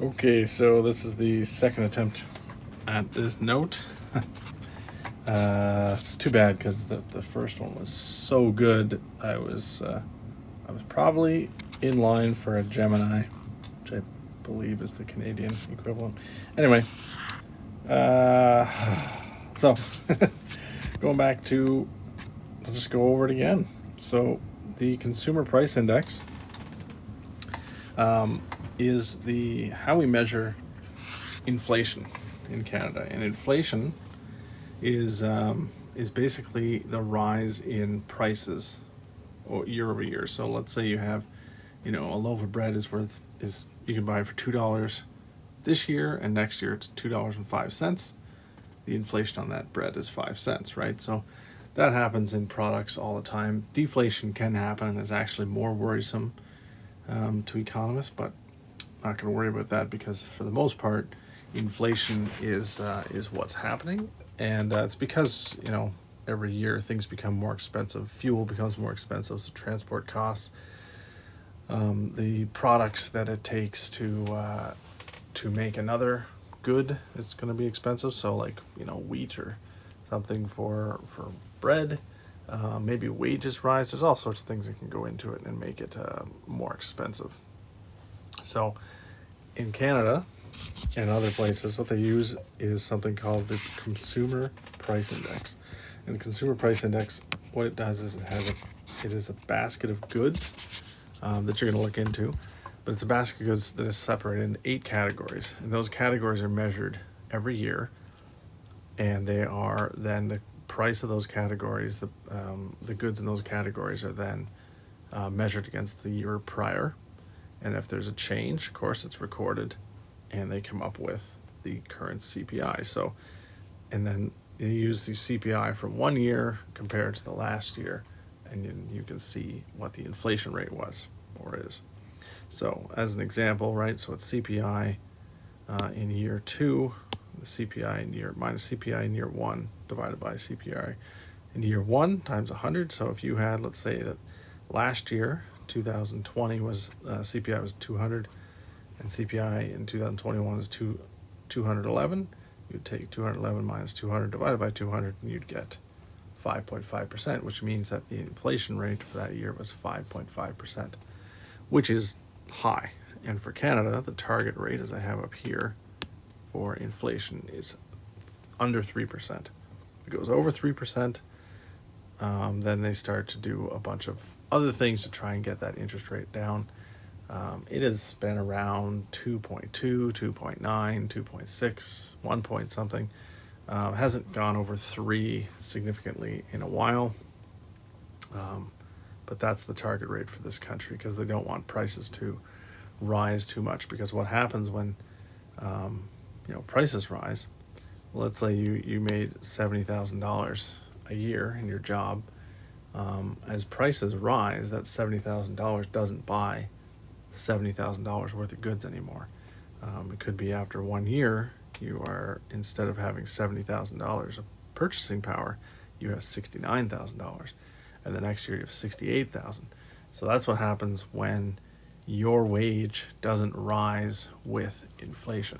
Okay, so this is the second attempt at this note. It's too bad because the first one was so good. I was probably in line for a Gemini, which I believe is the Canadian equivalent. Anyway, uh, so going back to, I'll just go over it again. So the Consumer Price Index is the how we measure inflation in Canada, and inflation is basically the rise in prices or year over year. So let's say you have, a loaf of bread is you can buy it for $2 this year, and next year it's $2.05. The inflation on that bread is 5 cents, right? So that happens in products all the time. Deflation can happen and is actually more worrisome to economists, but not going to worry about that because for the most part, inflation is what's happening, and it's because every year things become more expensive. Fuel becomes more expensive, so transport costs, the products that it takes to make another good, it's going to be expensive. So like wheat or something for bread. Maybe wages rise. There's all sorts of things that can go into it and make it more expensive. So in Canada and other places, what they use is something called the Consumer Price Index. And the Consumer Price Index, what it does is it is a basket of goods that you're going to look into, but it's a basket of goods that is separated into 8 categories, and those categories are measured every year, and they are then the price of those categories. The goods in those categories are then measured against the year prior. And if there's a change, of course, it's recorded, and they come up with the current CPI. So, and then you use the CPI from one year compared to the last year, and you can see what the inflation rate was or is. So, as an example, right? So it's CPI in year 2, the CPI in year minus CPI in year 1 divided by CPI in year 1 times 100. So if you had, let's say that last year, 2020 was CPI was 200, and CPI in 2021 is 211. You'd take 211 minus 200 divided by 200, and you'd get 5.5%, which means that the inflation rate for that year was 5.5%, which is high. And for Canada, the target rate, as I have up here, for inflation is under 3%. If it goes over 3%, then they start to do a bunch of other things to try and get that interest rate down. It has been around 2.2, 2.9, 2.6, 1 point something. Hasn't gone over 3 significantly in a while. But that's the target rate for this country because they don't want prices to rise too much. Because what happens when prices rise, let's say you made $70,000 a year in your job. As prices rise, that $70,000 doesn't buy $70,000 worth of goods anymore. It could be after 1 year, you are, instead of having $70,000 of purchasing power, you have $69,000, and the next year you have $68,000. So that's what happens when your wage doesn't rise with inflation,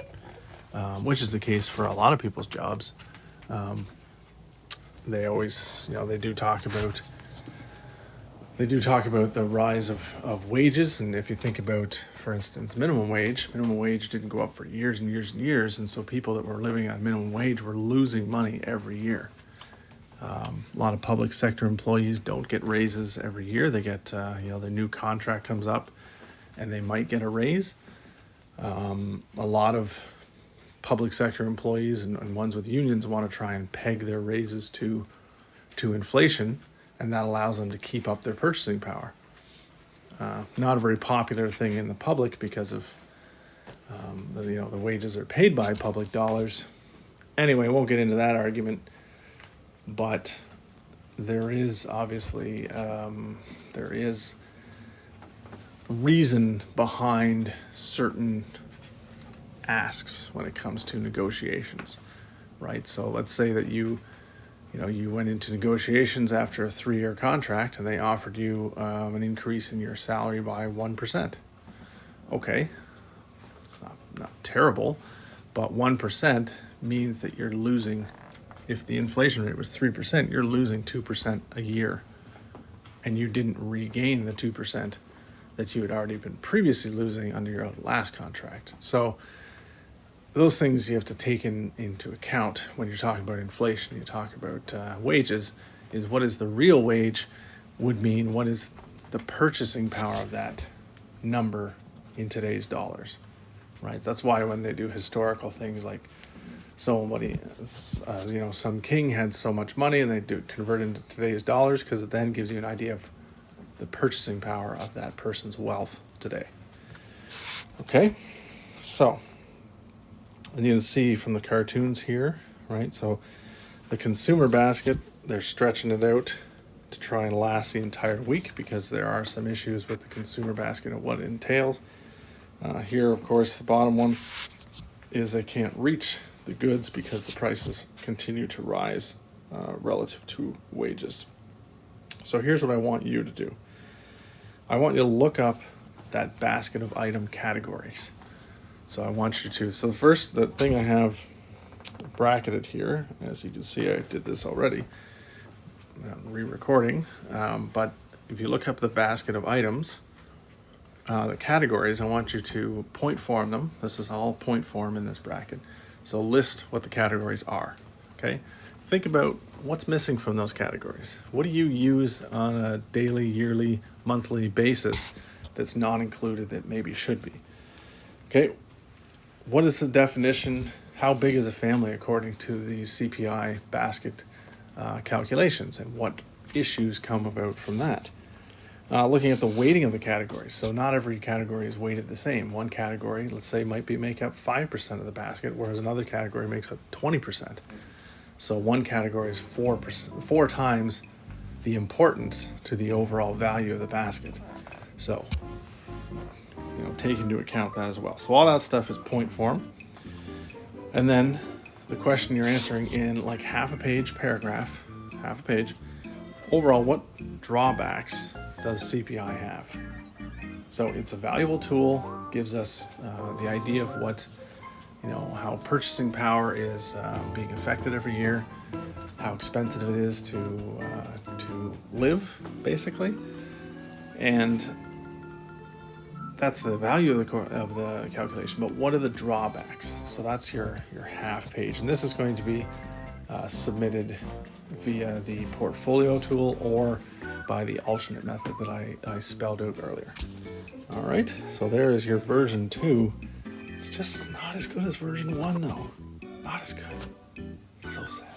which is the case for a lot of people's jobs. They always, they do talk about the rise of wages. And if you think about, for instance, minimum wage didn't go up for years and years and years, and so people that were living on minimum wage were losing money every year. A lot of public sector employees don't get raises every year. They get, their new contract comes up, and they might get a raise. A lot of public sector employees and ones with unions want to try and peg their raises to inflation, and that allows them to keep up their purchasing power. Not a very popular thing in the public because of the wages are paid by public dollars. Anyway, won't get into that argument, but there is obviously there is reason behind certain asks when it comes to negotiations, right? So let's say that you went into negotiations after a 3-year contract, and they offered you an increase in your salary by 1%. Okay, It's not terrible, but 1% means that you're losing. If the inflation rate was 3%, you're losing 2% a year, and you didn't regain the 2% that you had already been previously losing under your last contract. So those things you have to take into account when you're talking about inflation. You talk about wages, is what is the real wage would mean, what is the purchasing power of that number in today's dollars, right? That's why when they do historical things like somebody, some king had so much money and they do convert into today's dollars, because it then gives you an idea of the purchasing power of that person's wealth today. Okay, so, and you can see from the cartoons here, right? So the consumer basket, they're stretching it out to try and last the entire week, because there are some issues with the consumer basket and what it entails. Here, of course, the bottom one is they can't reach the goods because the prices continue to rise relative to wages. So here's what I want you to do. I want you to look up that basket of item categories. So I want you to, so the thing I have bracketed here, as you can see, I did this already, I'm re-recording, but if you look up the basket of items, the categories, I want you to point form them. This is all point form in this bracket. So list what the categories are, okay? Think about what's missing from those categories. What do you use on a daily, yearly, monthly basis that's not included that maybe should be? Okay, what is the definition? How big is a family according to the CPI basket calculations, and what issues come about from that? Looking at the weighting of the categories. So not every category is weighted the same. One category, let's say, might make up 5% of the basket, whereas another category makes up 20%. So one category is 4 times the importance to the overall value of the basket. So, take into account that as well. So all that stuff is point form. And then the question you're answering in like half a page paragraph, half a page, overall, what drawbacks does CPI have? So it's a valuable tool, gives us the idea of what, how purchasing power is being affected every year, how expensive it is to live, basically, and that's the value of the calculation. But what are the drawbacks? So that's your half page, and this is going to be submitted via the portfolio tool or by the alternate method that I spelled out earlier. All right, so there is your version 2. It's just not as good as version 1, though. Not as good. So sad.